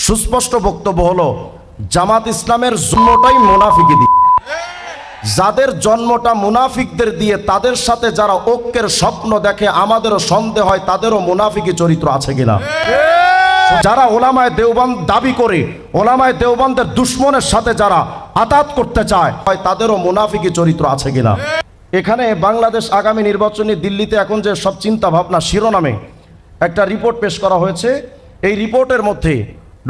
সুস্পষ্ট বক্তব্য হলো জামাত ইসলামের জন্মটাই মুনাফিকি দিয়ে, যাদের জন্মটা মুনাফিকদের দিয়ে, তাদের সাথে যারা ঐক্যের স্বপ্ন দেখে আমাদেরও সন্দেহ হয় তাদেরও মুনাফিকি চরিত্র আছে কিনা। যারা ওলামায়ে দেওবন্দ দাবি করে ওলামায়ে দেওবন্দের দুশ্মনের সাথে যারা আতাত করতে চায় হয় তাদেরও মুনাফিকি চরিত্র আছে কিনা। এখানে বাংলাদেশ আগামী নির্বাচনী দিল্লিতে এখন যে সব চিন্তা ভাবনা শিরোনামে একটা রিপোর্ট পেশ করা হয়েছে। এই রিপোর্টের মধ্যে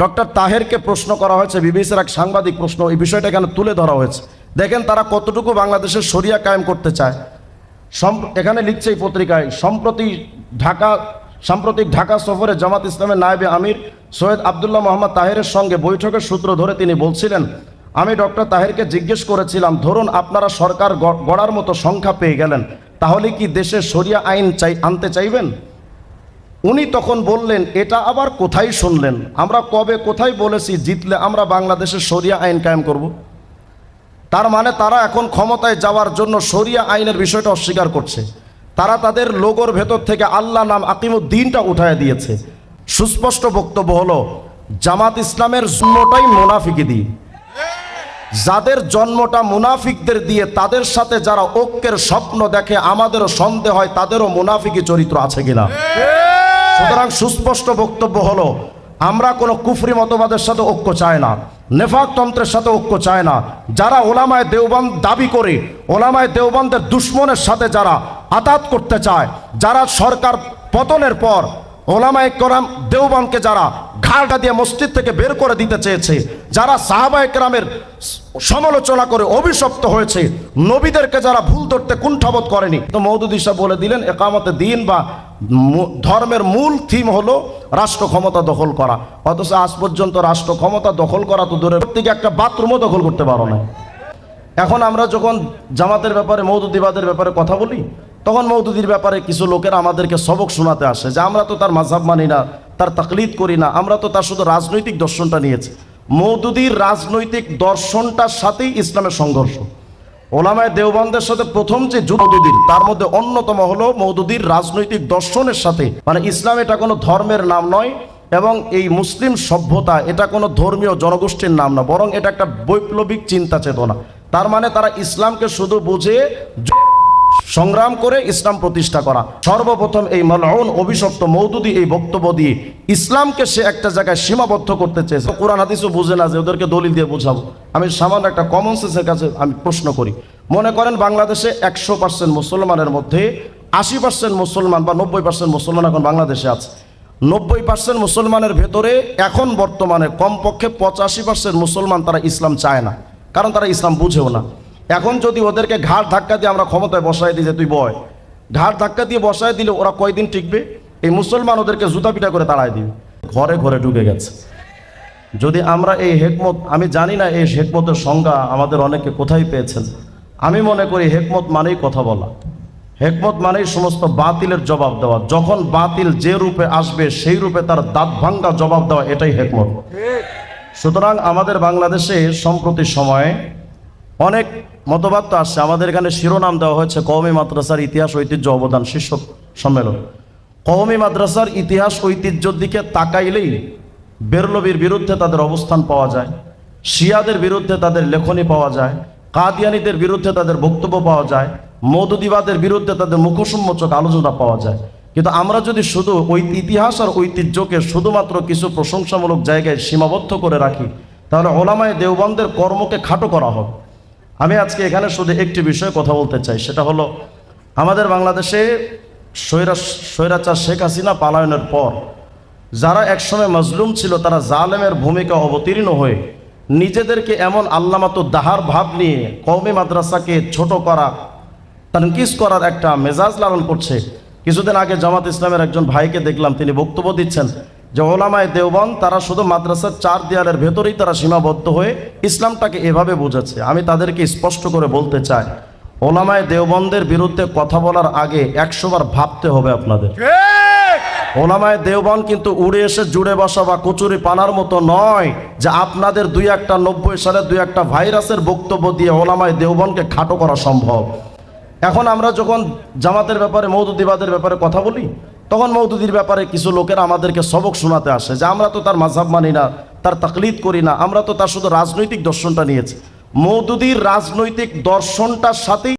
ডক্টর তাহেরকে প্রশ্ন করা হয়েছে, বিবিসির এক সাংবাদিক প্রশ্ন, এই বিষয়টা এখানে তুলে ধরা হয়েছে। দেখেন তারা কতটুকু বাংলাদেশের শরিয়া কায়েম করতে চায়। এখানে লিখছে এই পত্রিকায়, সাম্প্রতিক ঢাকা সফরে জামাত ইসলামের নায়েবে আমির সৈয়দ আবদুল্লাহ মোহাম্মদ তাহেরের সঙ্গে বৈঠকের সূত্র ধরে তিনি বলছিলেন, আমি ডক্টর তাহেরকে জিজ্ঞেস করেছিলাম, ধরুন আপনারা সরকার গড়ার মতো সংখ্যা পেয়ে গেলেন, তাহলে কি দেশে শরিয়া আইন আনতে চাইবেন? উনি তখন বললেন, এটা আবার কোথায় শুনলেন? আমরা কবে কোথায় বলেছি জিতলে আমরা বাংলাদেশের শরিয়া আইন কায়েম করব? তার মানে তারা এখন ক্ষমতায় যাওয়ার জন্য শরিয়া আইনের বিষয়টা অস্বীকার করছে। তারা তাদের লোগোর ভেতর থেকে আল্লাহ নাম আকিমুদ্দিনটা উঠায় দিয়েছে। সুস্পষ্ট বক্তব্য হলো জামাত ইসলামের জন্মটাই মুনাফিকি দিয়ে, যাদের জন্মটা মুনাফিকদের দিয়ে, তাদের সাথে যারা ঐক্যের স্বপ্ন দেখে আমাদেরও সন্দেহ হয় তাদেরও মুনাফিকি চরিত্র আছে কিনা। সুতরাং সুস্পষ্ট বক্তব্য হলো আমরা কোনো কুফরি মতবাদের সাথে ঐক্য চাই না, নেফাক তন্ত্রের সাথে ঐক্য চায় না। যারা ওলামায়ে দেওবন্দ দাবি করে ওলামায়ে দেওবন্দের দুশ্মনের সাথে যারা আতাত করতে চায়, যারা সরকার পতনের পর ওলামায়ে কেরাম দেওবন্দকে যারা ঘাড়টা দিয়ে মসজিদ থেকে বের করে দিতে চেয়েছে, যারা সাহাবায়ে কেরামের সমালোচনা করে অভিশপ্ত হয়েছে, নবীদেরকে যারা ভুল ধরতে কুণ্ঠাবোধ করেনি, তো মওদুদী সাহেব বলে দিলেন একামতে দিন বা ধর্মের মূল থিম হলো রাষ্ট্র ক্ষমতা দখল করা। অথচ আজ পর্যন্ত রাষ্ট্র ক্ষমতা দখল করা তো দূরের থেকে একটা বাথরুমও দখল করতে পারো না। এখন আমরা যখন জামাতের ব্যাপারে মওদুদিবাদের ব্যাপারে কথা বলি, তখন মওদুদির ব্যাপারে কিছু লোকেরা আমাদেরকে সবক শোনাতে আসে যে আমরা তো তার মাযহাব মানি না, তার তাকলিদ করি না, আমরা তো তার শুধু রাজনৈতিক দর্শনটা নিয়েছি। মওদুদির রাজনৈতিক দর্শনটার সাথেই ইসলামের সংঘর্ষ। ওলামায়ে দেওবন্দের সাথে প্রথম যে মওদুদির, তার মধ্যে অন্যতম হলো মওদুদির রাজনৈতিক দর্শনের সাথে, মানে ইসলাম এটা কোনো ধর্মের নাম নয় এবং এই মুসলিম সভ্যতা এটা কোনো ধর্মীয় জনগোষ্ঠীর নাম না, বরং এটা একটা বৈপ্লবিক চিন্তা চেতনা। তার মানে তারা ইসলামকে শুধু বুঝে সংগ্রাম করে ইসলাম প্রতিষ্ঠা করা। সর্বপ্রথম এই মালউন অভিশপ্ত মওদুদি এই বক্তব্য দিয়ে ইসলামকে সে একটা জায়গায় সীমাবদ্ধ করতে চেয়েছে। কোরআন হাদিসও বুঝে না যে ওদেরকে দলিল দিয়ে বোঝাবো। আমি সামান্য একটা কমন সেন্সের কাছে আমি প্রশ্ন করি, মনে করেন বাংলাদেশে 100% মুসলমানের মধ্যে 80% মুসলমান বা 90% মুসলমান এখন বাংলাদেশে আছে। 90% মুসলমানের ভেতরে এখন বর্তমানে কমপক্ষে 85% মুসলমান তারা ইসলাম চায় না, কারণ তারা ইসলাম বুঝেও না। এখন যদি ওদেরকে ঘাড় ধাক্কা দিয়ে আমরা ক্ষমতায় বসায় দিই যে তুই বয়, ঘাড় ধাক্কা দিয়ে বসায় দিলে ওরা কয়দিন টিকবে? এই মুসলমান ওদেরকে জুতা পিটা করে তাড়ায় দিবে। ঘরে ঘরে ঢুকে গেছে। যদি আমরা এই হেকমত, আমি জানি না এই হেকমতের সংজ্ঞা আমাদের অনেকে কোথায় পেয়েছেন। আমি মনে করি হেকমত মানেই কথা বলা, হেকমত মানেই সমস্ত বাতিলের জবাব দেওয়া। যখন বাতিল যে রূপে আসবে সেই রূপে তার দাঁত ভাঙ্গা জবাব দেওয়া, এটাই হেকমত। সুতরাং আমাদের বাংলাদেশে সম্প্রতি সময়ে অনেক মতবাদ তো আসছে। আমাদের এখানে শিরোনাম দেওয়া হয়েছে কওমি মাদ্রাসার ইতিহাস ঐতিহ্য অবদান শীর্ষক সম্মেলন। কওমি মাদ্রাসার ইতিহাস ঐতিহ্যের দিকে তাকাইলেই বেরলভির বিরুদ্ধে তাদের অবস্থান পাওয়া যায়, শিয়াদের বিরুদ্ধে তাদের লেখনী পাওয়া যায়, কাদিয়ানীদের বিরুদ্ধে তাদের বক্তব্য পাওয়া যায়, মওদুদিবাদের বিরুদ্ধে তাদের মুখোন্মোচক আলোচনা পাওয়া যায়। কিন্তু আমরা যদি শুধু ওই ইতিহাস আর ঐতিহ্যকে শুধুমাত্র কিছু প্রশংসামূলক জায়গায় সীমাবদ্ধ করে রাখি, তাহলে ওলামায়ে দেওবন্দের কর্মকে খাটো করা হবে। আমি আজকে এখানে শুধু একটি বিষয়ে কথা বলতে চাই, সেটা হলো আমাদের বাংলাদেশে স্বৈরাচার শেখ হাসিনা পালায়নের পর যারা একসময় মজলুম ছিল, তারা জালেমের ভূমিকা অবতীর্ণ হয়ে নিজেদেরকে এমন আল্লামাতু দাহার ভাব নিয়ে কওমি মাদ্রাসাকে ছোট করা, তানকিস করার একটা মেজাজ লালন করছে। কিছুদিন আগে জামাত ইসলামের একজন ভাইকে দেখলাম, তিনি বক্তব্য দিচ্ছেন যে ওলামায়ে দেওবন্দ তারা শুধু মাদ্রাসার 4 দেয়ালের ভেতরেই তারা সীমাবদ্ধ হয়ে ইসলামটাকে এভাবে বুঝেছে। আমি তাদেরকে স্পষ্ট করে বলতে চাই, ওলামায়ে দেওবন্দের বিরুদ্ধে কথা বলার আগে 100 বার ভাবতে হবে আপনাদের। ওলামায়ে দেওবন্দ কিন্তু উড়ে এসে জুড়ে বসা বা কচুরি পানার মতো নয় যে আপনাদের 90 সালে 2-1 ভাইরাসের বক্তব্য দিয়ে ওলামায়ে দেওবন্দকে খাটো করা সম্ভব। এখন আমরা যখন জামাতের ব্যাপারে মওদুদিবাদের ব্যাপারে কথা বলি, তখন মওদুদির ব্যাপারে কিছু লোকেরা আমাদেরকে সবক শোনাতে আসে যে আমরা তো তার মাযহাব মানি না, তার তাকলিদ করি না, আমরা তো তার শুধু রাজনৈতিক দর্শনটা নিয়েছি। মওদুদির রাজনৈতিক দর্শনটার সাথেই